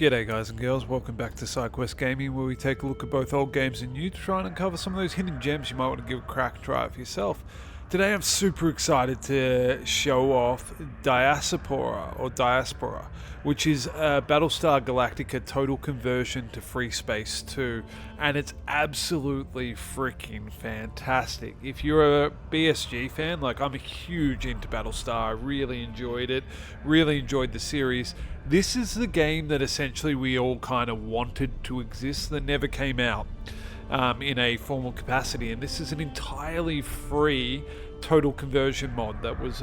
G'day guys and girls, welcome back to Sidequest Gaming, where we take a look at both old games and new to try and uncover some of those hidden gems you might want to give a crack and try it for yourself. Today I'm super excited to show off Diaspora, which is a Battlestar Galactica total conversion to Freespace 2, and it's absolutely freaking fantastic. If you're a BSG fan, like I'm huge into Battlestar, I really enjoyed it, really enjoyed the series. This is the game that essentially we all kind of wanted to exist that never came out in a formal capacity, and this is an entirely free total conversion mod that was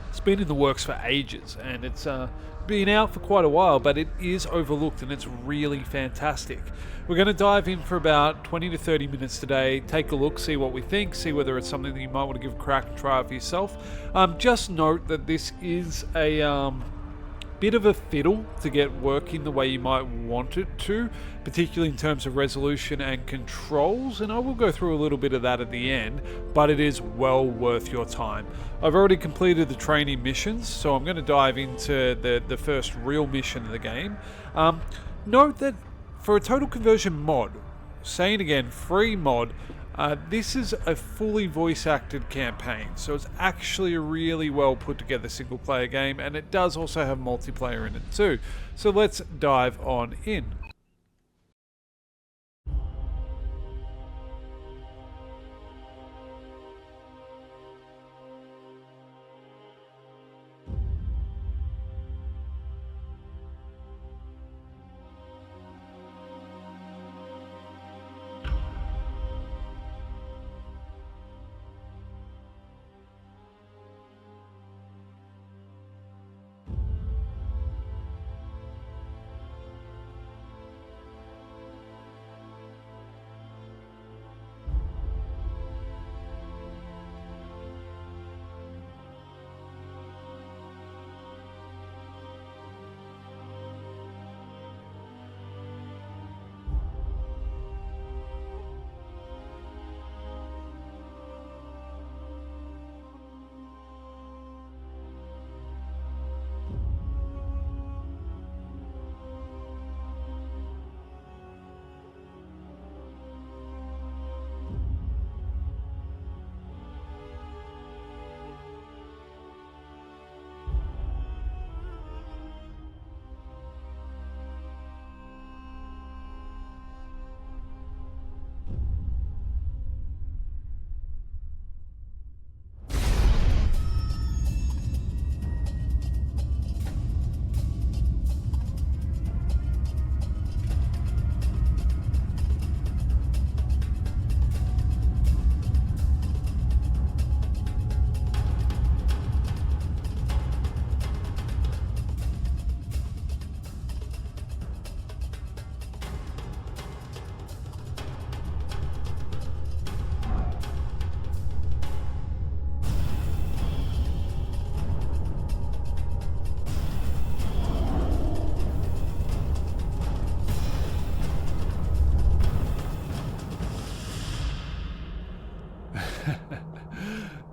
it's been in the works for ages, and it's been out for quite a while, but it is overlooked and it's really fantastic. We're going to dive in for about 20 to 30 minutes today, take a look, see what we think, see whether it's something that you might want to give a crack and try it for yourself. Just note that this is a bit of a fiddle to get working the way you might want it to, particularly in terms of resolution and controls, and I will go through a little bit of that at the end, but it is well worth your time. I've already completed the training missions, so I'm going to dive into the first real mission of the game. Note that for a total conversion mod, saying again, free mod, this is a fully voice-acted campaign, so it's actually a really well put together single-player game, and it does also have multiplayer in it too. So let's dive on in.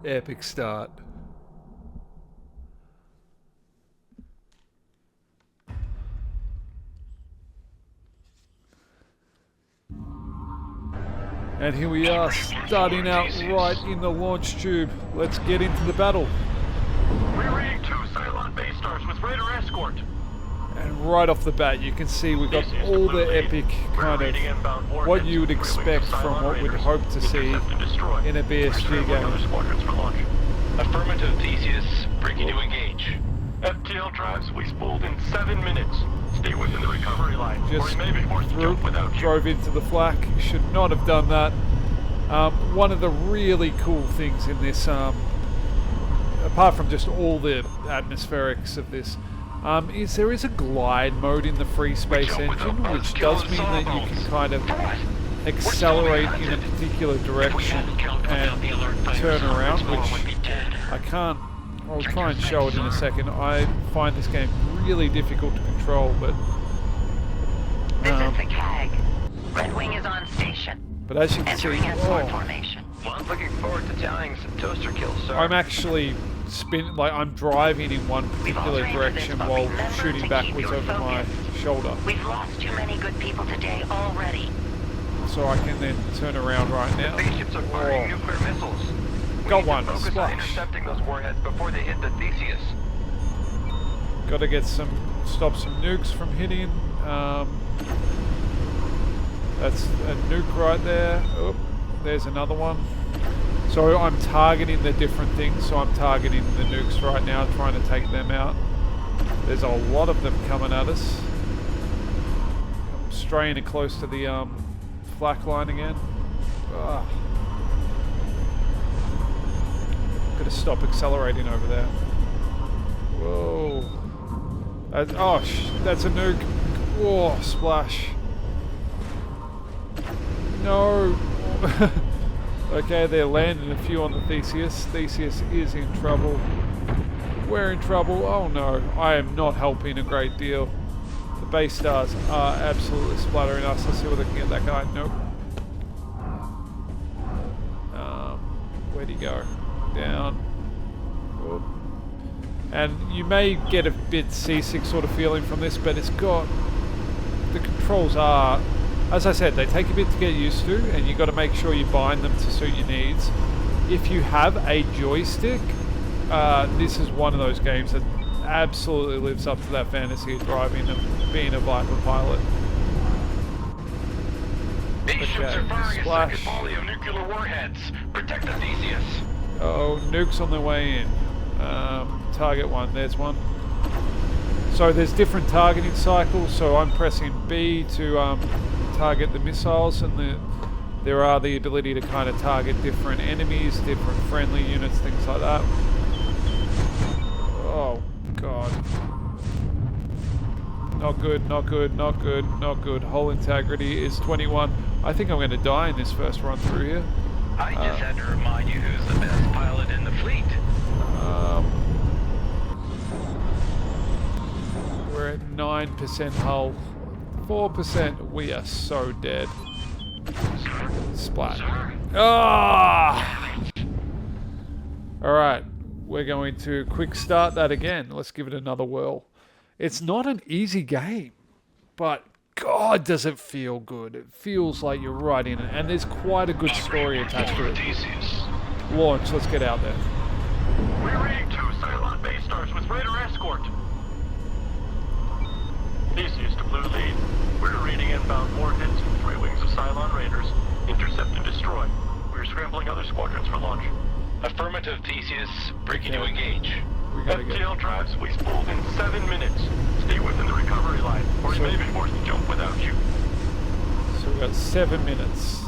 Epic start. And here we are, starting out right in the launch tube. Let's get into the battle. We're rating 2 Cylon base stars with Raider escort. And right off the bat, you can see we've got all the epic kind of what you would expect from what we'd hope to see in a BSG game. Affirmative, Theseus. Breaking to engage. FTL drives we spooled in 7 minutes. Stay within the recovery line, or you may be forced to jump without you. Drove into the flak. Should not have done that. One of the really cool things in this, apart from just all the atmospherics of this, is there is a glide mode in the Freespace engine, which does mean that you can kind of accelerate in a particular direction and turn around, which I can't. I'll try and show it in a second. I find this game really difficult to control, but this is the CAG. Red Wing is on station. But as you can see, formation. Well, I'm looking forward to tallying some toaster kills, sir. I'm actually I'm driving in one particular direction while shooting backwards over my shoulder. We've lost too many good people today already. So I can then turn around right now. The spaceships are firing nuclear missiles. Got one. Focus on Splash. intercepting those warheads before they hit the Theseus. Got to get stop some nukes from hitting. That's a nuke right there. Oh, there's another one. So I'm targeting the different things. So I'm targeting the nukes right now, trying to take them out. There's a lot of them coming at us. I'm straying it close to the flak line again. Ugh. Gotta stop accelerating over there. Whoa. That's a nuke. Whoa, splash. No. Okay, they're landing a few on the Theseus. Theseus is in trouble. We're in trouble. Oh no, I am not helping a great deal. The base stars are absolutely splattering us. Let's see whether they can get that guy. Nope. Where'd he go? Down. Whoop. And you may get a bit seasick sort of feeling from this, but it's got... The controls are... As I said, they take a bit to get used to, and you've got to make sure you bind them to suit your needs. If you have a joystick, this is one of those games that absolutely lives up to that fantasy of driving and being a Viper pilot. These ships are firing a second volley of nuclear warheads. Protect the Theseus. Oh, nukes on their way in. Target one, there's one. So there's different targeting cycles, so I'm pressing B to target the missiles, and there are the ability to kind of target different enemies, different friendly units, things like that. Oh god. Not good, not good, not good, not good. Hull integrity is 21. I think I'm going to die in this first run through here. I just had to remind you who's the best pilot in the fleet. We're at 9% hull. 4%. We are so dead. Splat. Ah! Alright. We're going to quick start that again. Let's give it another whirl. It's not an easy game, but God, does it feel good. It feels like you're right in it, and there's quite a good story attached to it. Launch, let's get out there. We're reading 2 Cylon base stars with radar escort. Theseus to blue lead. We're reading inbound warheads and 3 wings of Cylon raiders. Intercept and destroy. We're scrambling other squadrons for launch. Affirmative, Theseus. Breaking to engage. FTL drives we spooled in 7 minutes. Stay within the recovery line, or you may be forced to jump without you. So we've got 7 minutes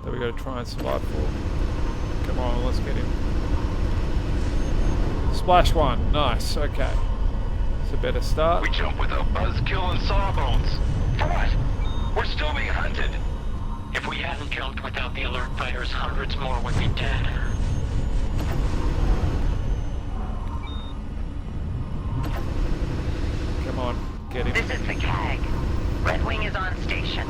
that we got to try and survive for. Come on, let's get him. Splash one, nice, okay. It's a better start. We jump without buzzkill and sawbones. For what? We're still being hunted. If we hadn't jumped without the alert fighters, hundreds more would be dead. Come on, get him. This is the CAG. Red Wing is on station.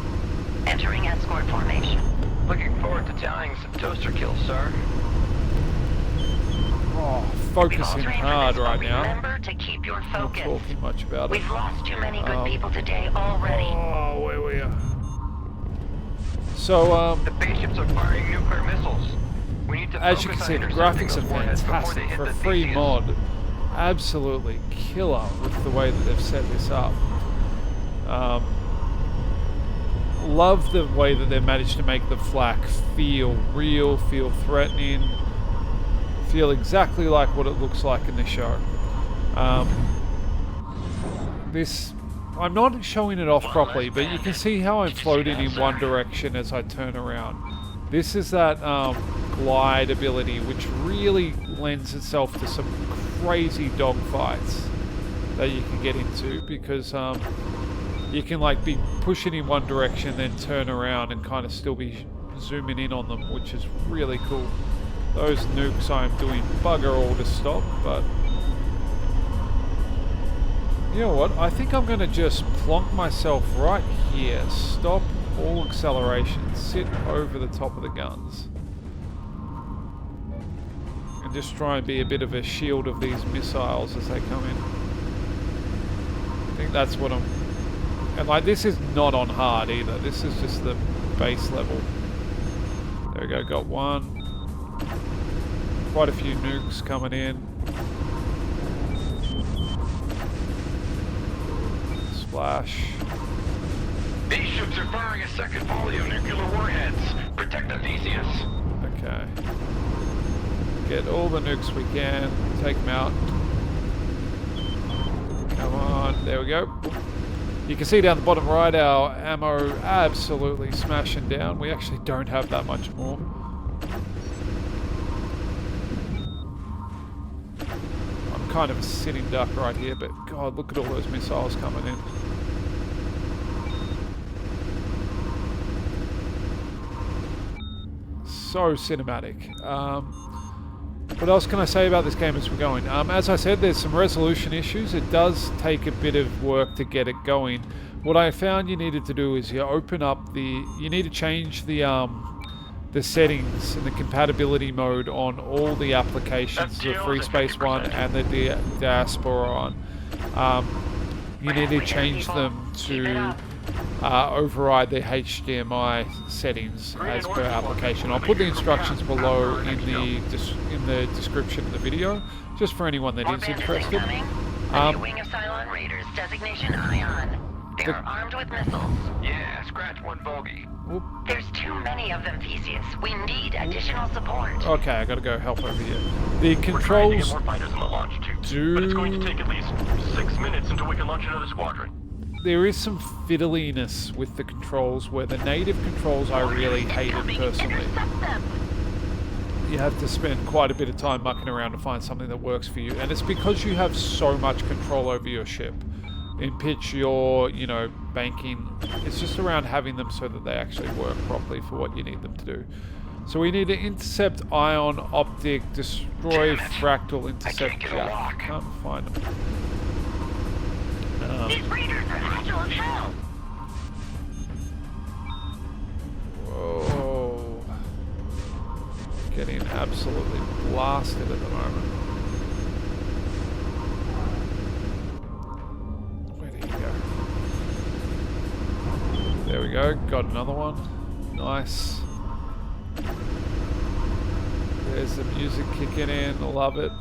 Entering escort formation. Looking forward to tallying some toaster kills, sir. Oh, focusing hard right now. Remember to keep your focus. Not talking much about it. We've lost too many good people today already. Oh, where we are. So, the spaceships are firing nuclear missiles. We need to as you can see, the graphics are fantastic for a free mod. Absolutely killer with the way that they've set this up. Love the way that they've managed to make the flak feel real, feel threatening, feel exactly like what it looks like in the show. I'm not showing it off properly, but you can see how I'm floating in one direction as I turn around. This is that glide ability, which really lends itself to some crazy dogfights that you can get into, because you can like be pushing in one direction, then turn around and kind of still be zooming in on them, which is really cool. Those nukes I'm doing bugger all to stop, but you know what? I think I'm going to just plonk myself right here, stop all acceleration, sit over the top of the guns, and just try and be a bit of a shield of these missiles as they come in. I think That's what I'm... And like, this is not on hard either. This is just the base level. There we go, got one. Quite a few nukes coming in. Splash. These ships are firing a second volley of nuclear warheads. Protect the Theseus. Okay. Get all the nukes we can. Take them out. Come on. There we go. You can see down the bottom right, our ammo absolutely smashing down. We actually don't have that much more. I'm kind of a sitting duck right here, but God, look at all those missiles coming in. So cinematic. What else can I say about this game as we're going? As I said, there's some resolution issues. It does take a bit of work to get it going. What I found you needed to do is you open up the... You need to change the settings and the compatibility mode on all the applications, the Freespace one and the Diaspora one. You need to change them to override the HDMI settings as per application. I'll put the instructions below in the description of the video, just for anyone that is interested. A new wing of Cylon Raiders, designation Ion. They are armed with missiles. Yeah, scratch one bogey. Whoop. There's too many of them, Theseus. We need additional support. Okay, I gotta go help over here. The We're trying to get controls more fighters on the launch too, but it's going to take at least 6 minutes until we can launch another squadron. there is some fiddliness with the controls where the native controls I really hated personally. You have to spend quite a bit of time mucking around to find something that works for you, and it's because you have so much control over your ship. In pitch, your, banking, it's just around having them so that they actually work properly for what you need them to do. So we need to intercept ion, optic, destroy fractal, intercept jack. Can't find them. These raiders are agile as hell. Whoa. Getting absolutely blasted at the moment. Where did he go? There we go, got another one. Nice. There's the music kicking in, love it.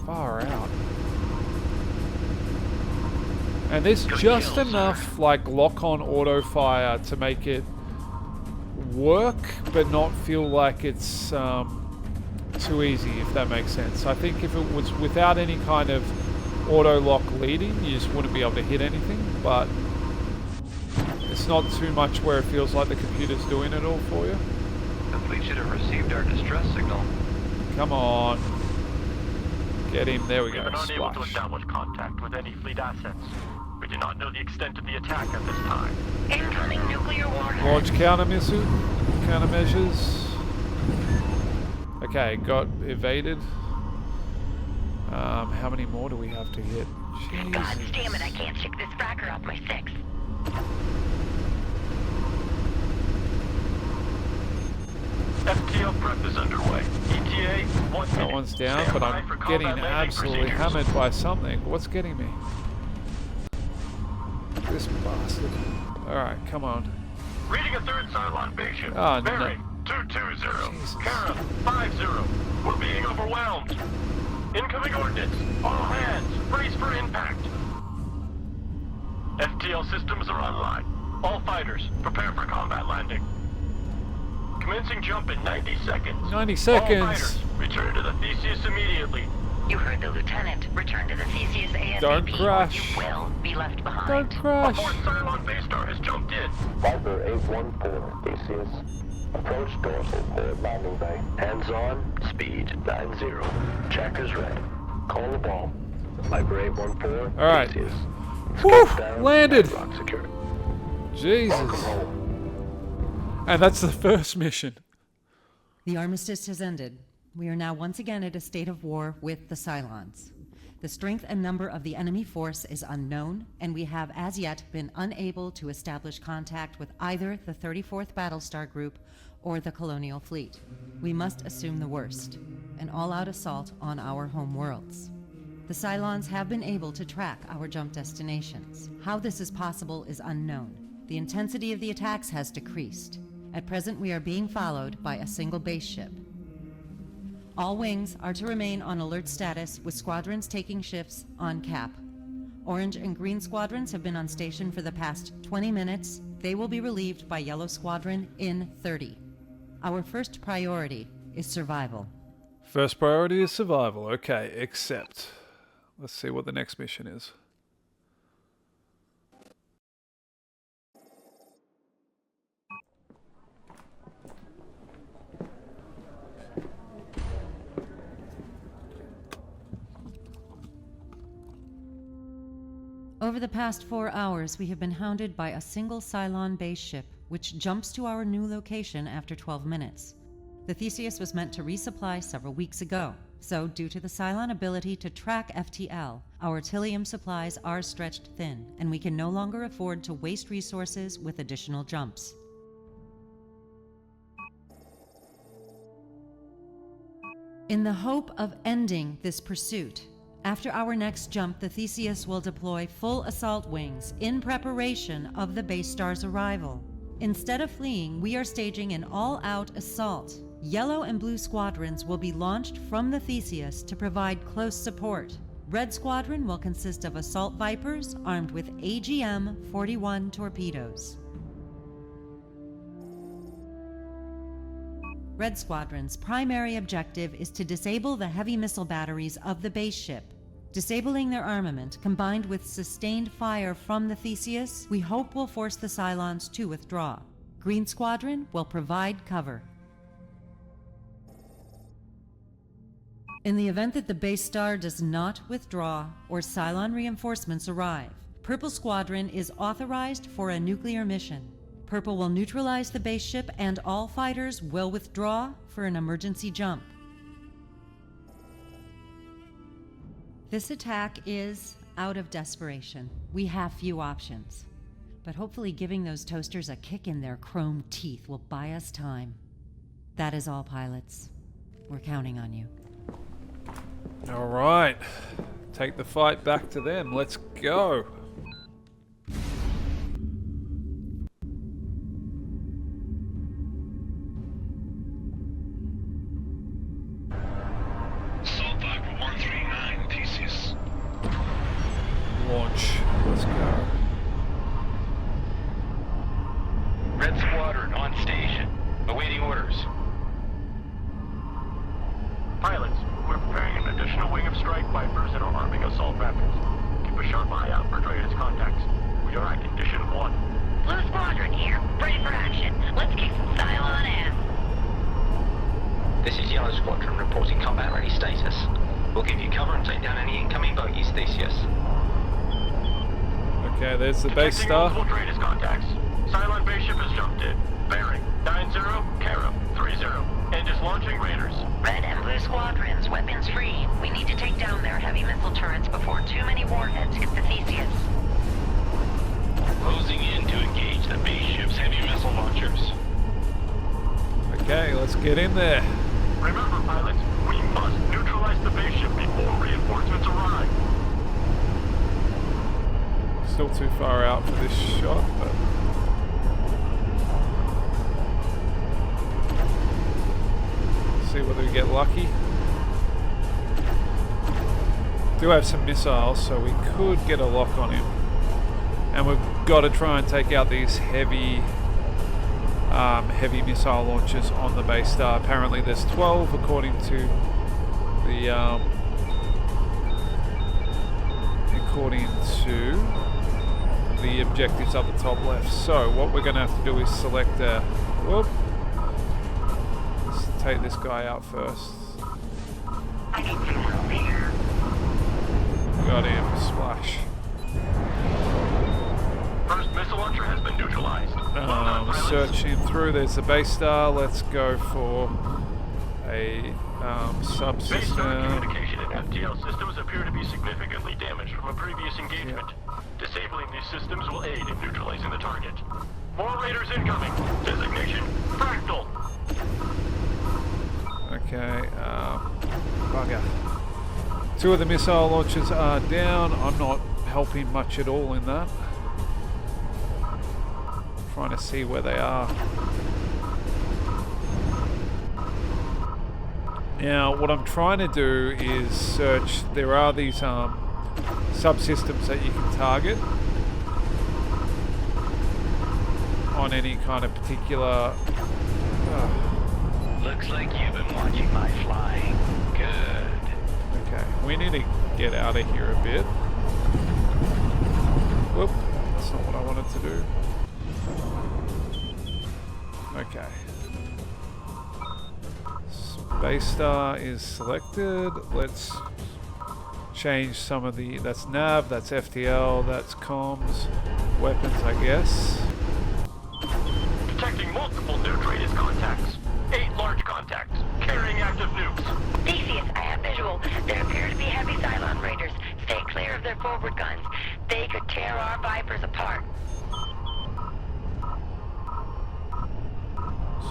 Far out. And there's just enough lock-on auto fire to make it work, but not feel like it's too easy, if that makes sense. I think if it was without any kind of auto lock leading, you just wouldn't be able to hit anything, but it's not too much where it feels like the computer's doing it all for you. The fleet should have received our distress signal. Come on. Get him. There we go. We've been unable to Splash. establish contact with any fleet assets. We do not know the extent of the attack at this time. Incoming nuclear warhead. Launch countermeasures. Okay, got evaded. How many more do we have to hit? Jesus. God damn it, I can't stick this fracker off my 6. FTL prep is underway. ETA, 1 minute. That one's down, Stand but by I'm for getting combat landing absolutely procedures. hammered by something. What's getting me? This bastard. Alright, come on. Reading a third Cylon base ship. Oh, no. Bearing 220. Jesus. Kara 50. We're being overwhelmed. Incoming ordnance. All hands. Brace for impact. FTL systems are online. All fighters, prepare for combat landing. Commencing jump in 90 seconds. 90 All seconds. fighters, return to the Theseus immediately. You heard the lieutenant. Return to the Theseus ASAP. Don't crash. Or you will be left behind. Don't A crash. fourth Cylon base star has jumped in. Viper 814, Theseus. Approach dorsal port landing bay. Hands on, speed 90. Checkers red. Call the ball. Viper 814, All right. Theseus. Whew, Scope down, landed. padlock secured. Jesus. Welcome home. And that's the first mission. The Armistice has ended. We are now once again at a state of war with the Cylons. The strength and number of the enemy force is unknown, and we have as yet been unable to establish contact with either the 34th Battlestar Group or the Colonial Fleet. We must assume the worst, an all-out assault on our home worlds. The Cylons have been able to track our jump destinations. How this is possible is unknown. The intensity of the attacks has decreased. At present, we are being followed by a single base ship. All wings are to remain on alert status, with squadrons taking shifts on cap. Orange and green squadrons have been on station for the past 20 minutes. They will be relieved by yellow squadron in 30. Our first priority is survival. First priority is survival. Okay, accept. Let's see what the next mission is. Over the past 4 hours, we have been hounded by a single Cylon base ship, which jumps to our new location after 12 minutes. The Theseus was meant to resupply several weeks ago, so due to the Cylon ability to track FTL, our Tilium supplies are stretched thin, and we can no longer afford to waste resources with additional jumps. In the hope of ending this pursuit, after our next jump, the Theseus will deploy full assault wings in preparation of the base star's arrival. Instead of fleeing, we are staging an all-out assault. Yellow and blue squadrons will be launched from the Theseus to provide close support. Red Squadron will consist of assault Vipers armed with AGM-41 torpedoes. Red Squadron's primary objective is to disable the heavy missile batteries of the base ship. Disabling their armament, combined with sustained fire from the Theseus, we hope will force the Cylons to withdraw. Green Squadron will provide cover. In the event that the base star does not withdraw or Cylon reinforcements arrive, Purple Squadron is authorized for a nuclear mission. Purple will neutralize the base ship and all fighters will withdraw for an emergency jump. This attack is out of desperation. We have few options, but hopefully giving those toasters a kick in their chrome teeth will buy us time. That is all, pilots. We're counting on you. All right, take the fight back to them. Let's go. Assault Viper 139, Theseus. Launch. Let's go. Red Squadron on station, awaiting orders. Pilots, we're preparing an additional wing of strike Vipers and are arming assault Raptors. Keep a sharp eye out for Drea's contacts. We are at condition 1. Blue Squadron here, ready for action. Let's kick some Cylon ass. This is Yellow Squadron reporting combat ready status. We'll give you cover and take down any incoming bogeys, Theseus. Okay, there's the base Detecting star. multiple Drea's contacts. Cylon base ship has jumped in. Bearing 90, Carum 30, and is launching raiders. Red and Blue Squadrons, weapons free. We need to take down their heavy missile turrets before too many warheads hit the Theseus. Closing in to engage the base ship's heavy missile launchers. Okay, let's get in there. Remember, pilots, we must neutralize the base ship before reinforcements arrive. Still too far out for this shot, but see whether we get lucky. Do have some missiles, so we could get a lock on him. And we've got to try and take out these heavy missile launchers on the base star. Apparently there's 12 according to the objectives up the top left. So what we're going to have to do is select let's take this guy out first. I need some help here. Got him. Splash. First missile launcher has been neutralized. Searching through, there's the base star. Let's go for a Base star subsystem. communication and FTL systems appear to be significantly damaged from a previous engagement. Disabling these systems will aid in neutralizing the target. More raiders incoming. Designation Fractal. Okay, bugger. 2 of the missile launchers are down. I'm not helping much at all in that. Trying to see where they are. Now, what I'm trying to do is search. There are these subsystems that you can target on any kind of particular. Looks like you've been watching my flying. Good. Okay, we need to get out of here a bit. Whoop, that's not what I wanted to do. Okay. Battlestar is selected. Let's change some of the... That's nav, that's FTL, that's comms, weapons, I guess. Detecting multiple neutrators contacts. 8 large contacts, carrying active nukes. Theseus, I have visual. There appear to be heavy Cylon raiders. Stay clear of their forward guns. They could tear our Vipers apart.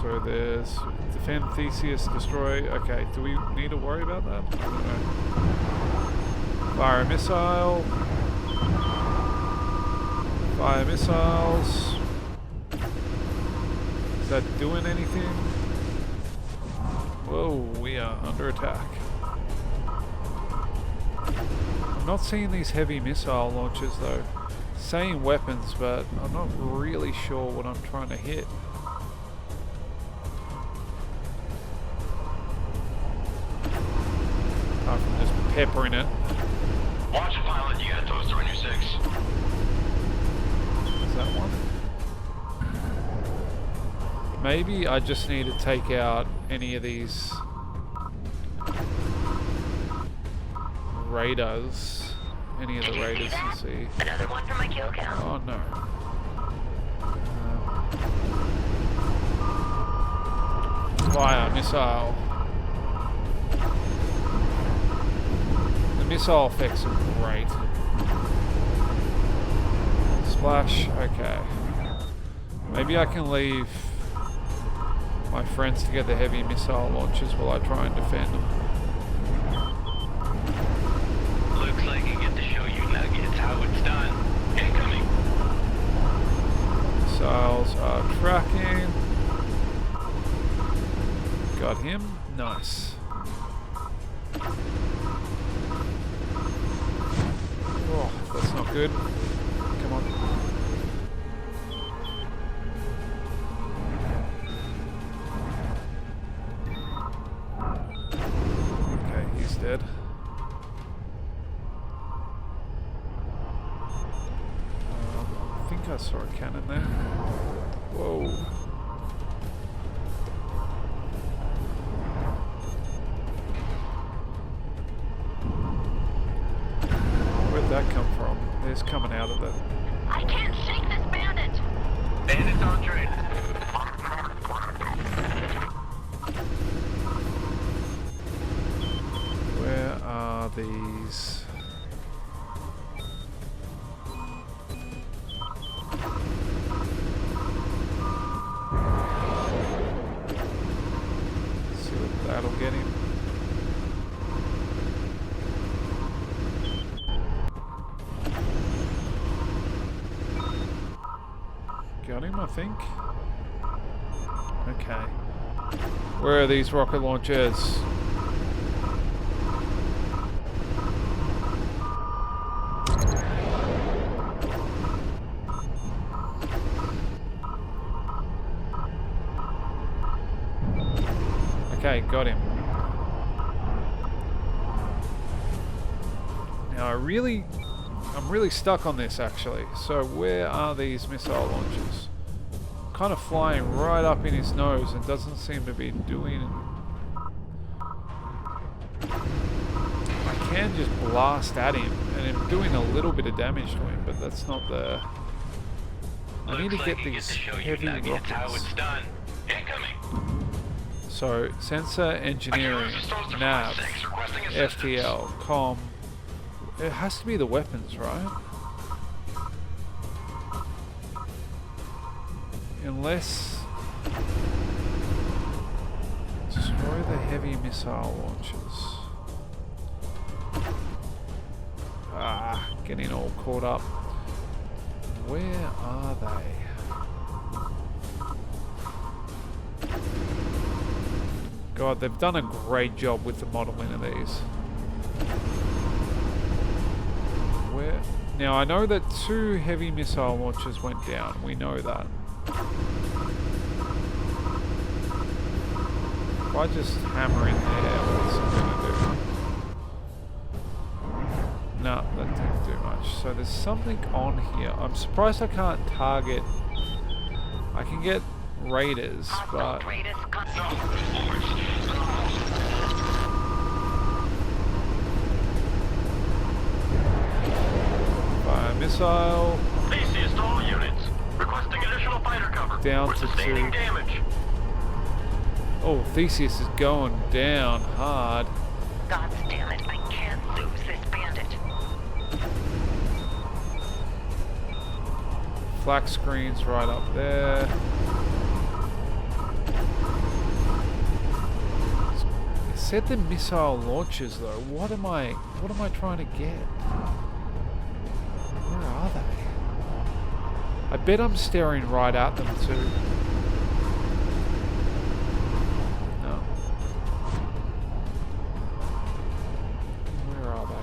So there's defend, Theseus, destroy. Okay, do we need to worry about that? I don't know. Fire a missile. Fire missiles. Is that doing anything? Whoa, we are under attack. I'm not seeing these heavy missile launchers though. Saying weapons, but I'm not really sure what I'm trying to hit. Apart from just peppering it. Launch a pilot, you got toaster on your 6. Is that one? Maybe I just need to take out any of these raiders. Any of the raiders and see. Another one for my kill count. Oh no. Fire missile. The missile effects are great. Splash, okay. Maybe I can leave my friends to get the heavy missile launchers while I try and defend them. Looks like you get to show you nuggets how it's done. Incoming. Missiles are tracking. Got him. Nice. Oh, that's not good. Come on. Okay, he's dead. I think I saw a cannon there. Whoa. Where'd that come from? It's coming out of it. I can't shake this bandit. Bandits on train. Where are these? Let's see what that'll get him. Got him, I think. Okay. Where are these rocket launchers? Okay, got him. Now I'm really stuck on this actually. So where are these missile launchers? Kind of flying right up in his nose and doesn't seem to be doing... I can just blast at him and I'm doing a little bit of damage to him, but that's not the... I need to get these heavy rockets. So, sensor engineering, nav, FTL, comm. It has to be the weapons, right? Unless... Destroy the heavy missile launchers. getting all caught up. Where are they? God, they've done a great job with the modeling of these. Where? Now, I know that 2 heavy missile launchers went down. We know that. If I just hammer in there, what's it going to do? No, that didn't do much. So there's something on here. I'm surprised I can't target. I can get raiders, but... Fire missile. Theseus to all units. Requesting additional fighter cover. Down We're to 2. sustaining damage. Oh, Theseus is going down hard. God damn it, I can't lose this bandit. Flak screen's right up there. It said the missile launchers though. What am I trying to get? Where are they? I bet I'm staring right at them too. No. Where are they?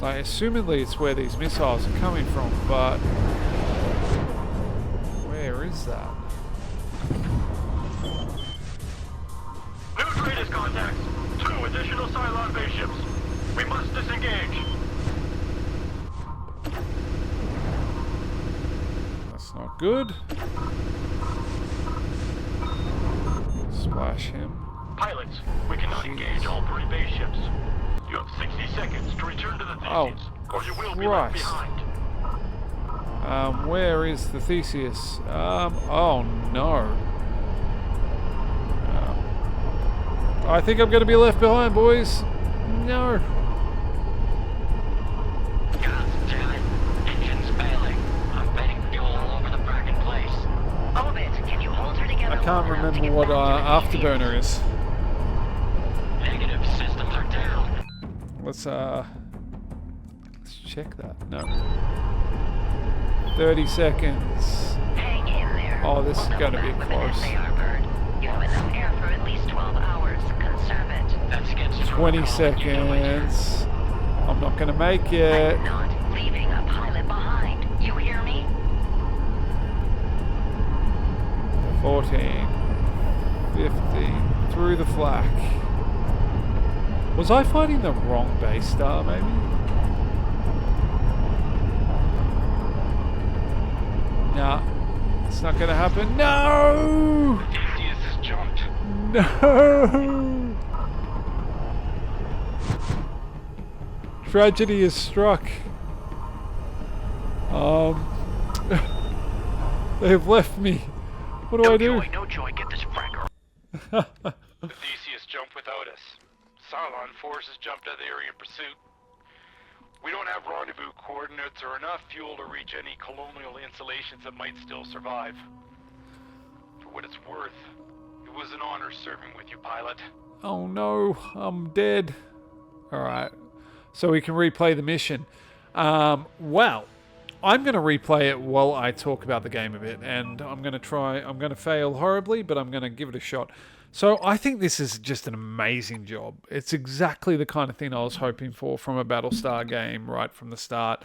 Like, assumedly it's where these missiles are coming from, but where is that? New traders contacts. 2 additional Cylon base ships. We must disengage. That's not good. Splash him. Pilots, we cannot engage all 3 base ships. You have 60 seconds to return to the Theseus, or you will be left behind. Where is the Theseus? Oh no. I think I'm going to be left behind, boys. No. God damn it. Engine's failing. I'm betting fuel all over the fracking place. Orbit, can you hold her together? I can't long enough to remember get what back to the afterburner is. Negative. Systems are down. Let's check that. No. 30 seconds. Hang in there. Oh, this is We'll going to be double back with an close. SAR bird. You have enough air for at least 12 hours. Conserve it. That's against 20 protocol, you know it. seconds. I'm not going to make it. I'm not leaving a pilot behind. You hear me? 14. 15. Through the flak. Was I fighting the wrong base star, maybe? Nah. It's not gonna happen. No! Theseus has jumped. No! Tragedy has struck. They have left me. What do I do? No joy, get this fracker. Theseus jumped without us. Cylon forces jumped out of the area in pursuit. We don't have rendezvous coordinates or enough fuel to reach any colonial installations that might still survive. For what it's worth, it was an honor serving with you, pilot. Oh no, I'm dead. Alright, so we can replay the mission. Well, I'm going to replay it while I talk about the game a bit, and I'm going to fail horribly, but I'm going to give it a shot. So I think this is just an amazing job. It's exactly the kind of thing I was hoping for from a Battlestar game right from the start.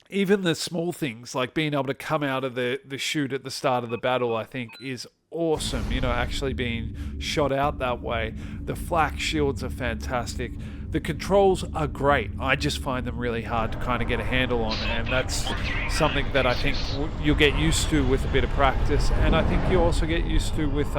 Even the small things, like being able to come out of the chute at the start of the battle, I think is awesome. You know, actually being shot out that way. The flak shields are fantastic. The controls are great. I just find them really hard to kind of get a handle on, and that's something that I think you'll get used to with a bit of practice, and I think you also get used to with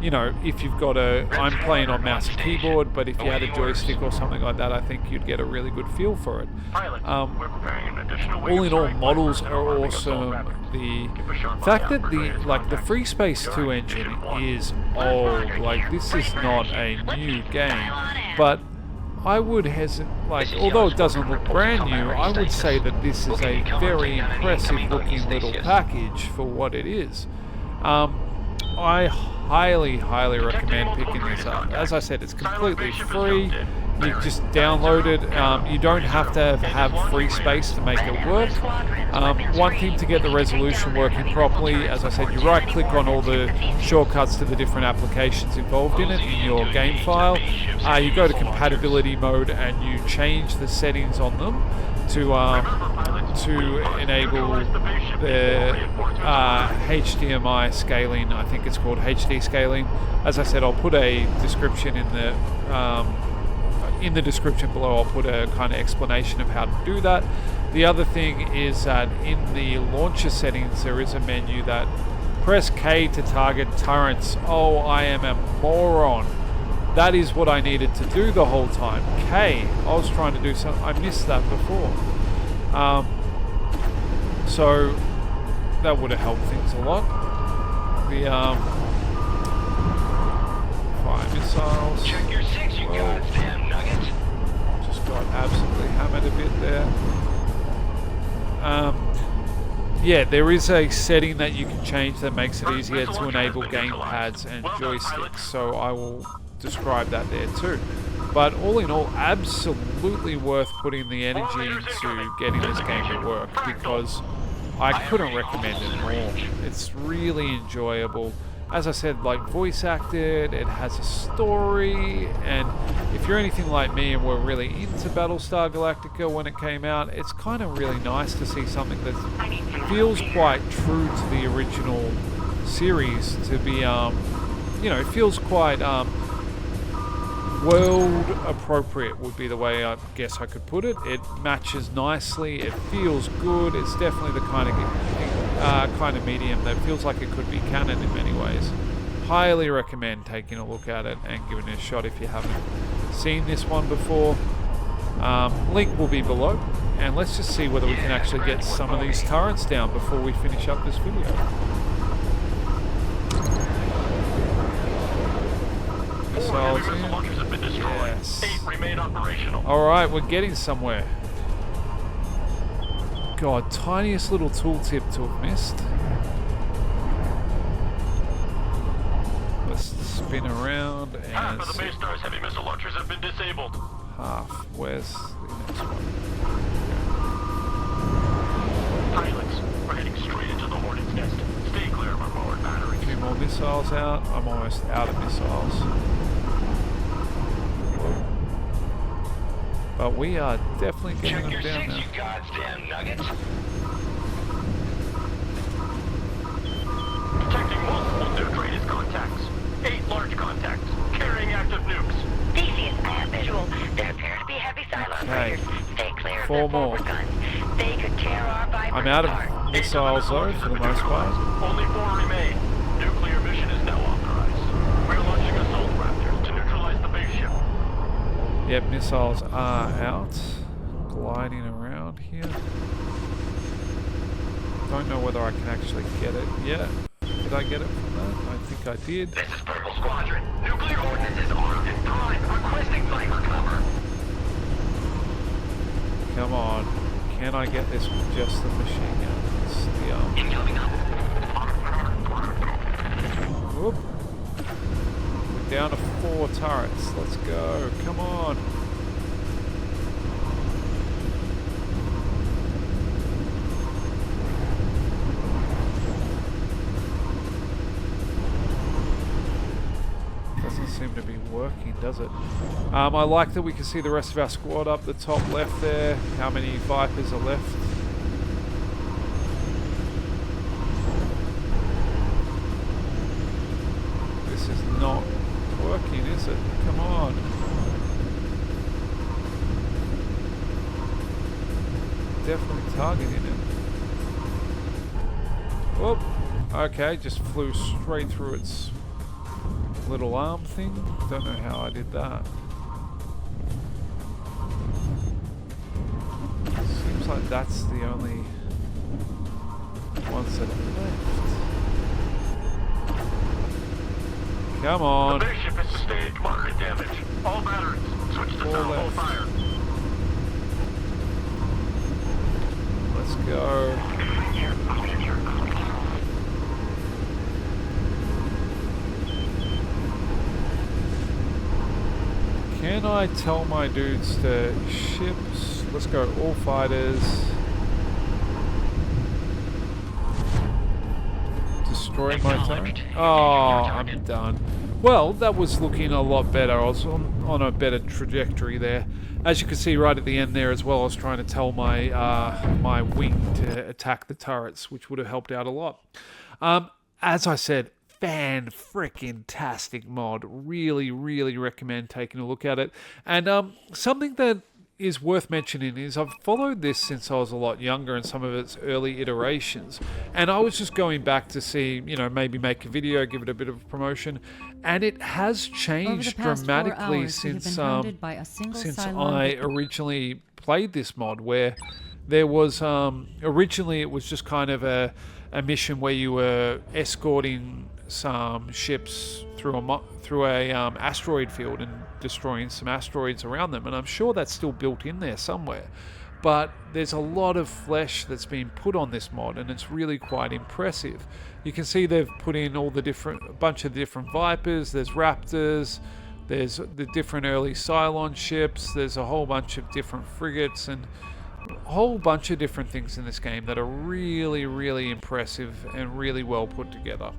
you know, if you've got I'm playing on mouse and keyboard, but if you had a joystick or something like that, I think you'd get a really good feel for it. We're preparing an additional All in all, models are awesome. The fact that the Freespace 2 engine is old, like this is not a new game, but I would hesitate, like, although it doesn't look brand new, I would say that this is a very impressive looking little package for what it is. I highly recommend picking this up. As I said, it's completely free. You just download it. You don't have to have Freespace to make it work. One thing to get the resolution working properly, as I said, you right click on all the shortcuts to the different applications involved in it in your game file. You go to compatibility mode and you change the settings on them to enable the HDMI scaling. I think it's called HD scaling. As I said, I'll put a description in the description below. I'll put a kind of explanation of how to do that. The other thing is that in the launcher settings there is a menu that press K to target turrets. Oh, I am a moron. That is what I needed to do the whole time. K. I was trying to do something. I missed that before. So that would have helped things a lot. The fire missiles. Check your six, you goddamn nugget. Just got absolutely hammered a bit there. Yeah, there is a setting that you can change that makes it easier to enable gamepads and joysticks, so I will describe that there too. But all in all, absolutely worth putting the energy into getting this game to work, because I couldn't recommend it more. It's really enjoyable. As I said, like, voice acted, it has a story, and if you're anything like me and were really into Battlestar Galactica when it came out, it's kind of really nice to see something that feels quite true to the original series, to be, you know, it feels quite, world appropriate would be the way I guess I could put it. It matches nicely, it feels good, it's definitely the kind of medium that feels like it could be canon in many ways. Highly recommend taking a look at it and giving it a shot if you haven't seen this one before. Link will be below, and let's just see whether we can actually get some of these turrets down before we finish up this video. Missiles in. Yes. 8 remain operational. Alright, we're getting somewhere. God, tiniest little tooltip to have missed. Let's spin around and Half of the base star's heavy missile launchers have been disabled. half. Where's the next one? Pilots, we're heading straight into the Hornet's nest. Stay clear of our forward batteries. A few more missiles out. I'm almost out of missiles. But we are definitely getting them down now. You goddamn nugget. Detecting multiple nuke rated contacts. 8 large contacts, carrying active nukes. Theseus, I have visual. There appear to be heavy Cylon raiders. Stay clear of 4 their more. forward guns. They could tear our Viper I'm out apart. of missiles though, for the most part. Only 4 remain. Nuclear mission is now authorized. We're launching assault raptors to neutralize the base ship. Yep, missiles are out. Gliding around here. Don't know whether I can actually get it yet. Did I get it from that? I think I did. This is Purple Squadron. Nuclear ordnance is armed and primed. Requesting Viper cover. Come on. Can I get this with just the machine guns? The Incoming up. Whoop. We're down to 4 turrets. Let's go. Come on. Doesn't seem to be working, does it? I like that we can see the rest of our squad up the top left there. How many Vipers are left? This is not working, is it? Come on. Definitely targeting it. Whoop. Okay, just flew straight through its little arm thing. Don't know how I did that. Seems like that's the only ones that are left. Come on. The base ship has sustained moderate damage. All batteries, switch to thermal fire. Let's go. Can I tell my dudes to ships? Let's go all fighters. Destroy my turret. Oh, I'm done. Well, that was looking a lot better. I was on a better trajectory there. As you can see right at the end there as well, I was trying to tell my my wing to attack the turrets, which would have helped out a lot. As I said, fan-frickin-tastic mod. Really, really recommend taking a look at it. And something that is worth mentioning is I've followed this since I was a lot younger in some of its early iterations, and I was just going back to see, you know, maybe make a video, give it a bit of a promotion, and it has changed dramatically since I originally played this mod, where there was originally it was just kind of a mission where you were escorting some ships through a asteroid field and destroying some asteroids around them, and I'm sure that's still built in there somewhere. But there's a lot of flesh that's been put on this mod, and it's really quite impressive. You can see they've put in all the bunch of different Vipers, there's Raptors, there's the different early Cylon ships, there's a whole bunch of different frigates, and a whole bunch of different things in this game that are really, really impressive and really well put together.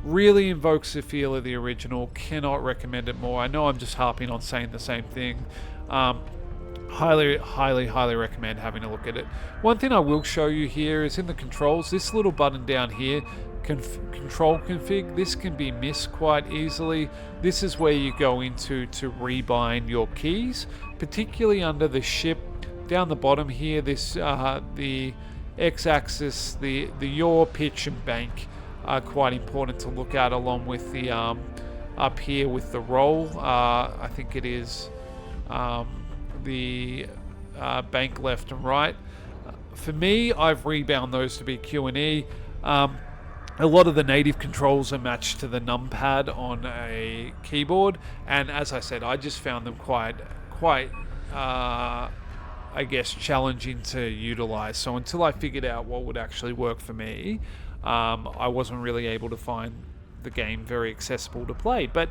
Really invokes the feel of the original. Cannot recommend it more. I know I'm just harping on saying the same thing. Highly, highly, highly recommend having a look at it. One thing I will show you here is in the controls, this little button down here, control config, this can be missed quite easily. This is where you go into to rebind your keys, particularly under the ship. Down the bottom here, this the x-axis, the yaw, pitch and bank are quite important to look at, along with the up here with the roll. I think it is the bank left and right. For me, I've rebound those to be Q and E. A lot of the native controls are matched to the numpad on a keyboard, and as I said, I just found them quite I guess challenging to utilize. So until I figured out what would actually work for me, I wasn't really able to find the game very accessible to play. But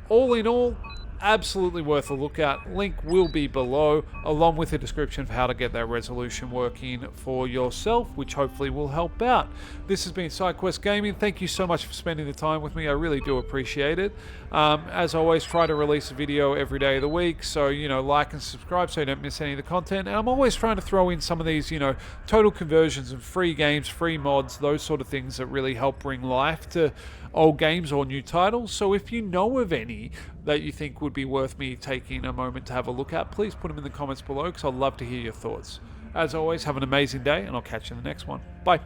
all in all, absolutely worth a look at. Link will be below, along with a description of how to get that resolution working for yourself, which hopefully will help out. This has been Sidequest Gaming. Thank you so much for spending the time with me. I really do appreciate it. As always, try to release a video every day of the week, so, you know, like and subscribe so you don't miss any of the content. And I'm always trying to throw in some of these, you know, total conversions and free games, free mods, those sort of things that really help bring life to old games or new titles. So if you know of any that you think would be worth me taking a moment to have a look at, please put them in the comments below, because I'd love to hear your thoughts. As always, have an amazing day, and I'll catch you in the next one. Bye.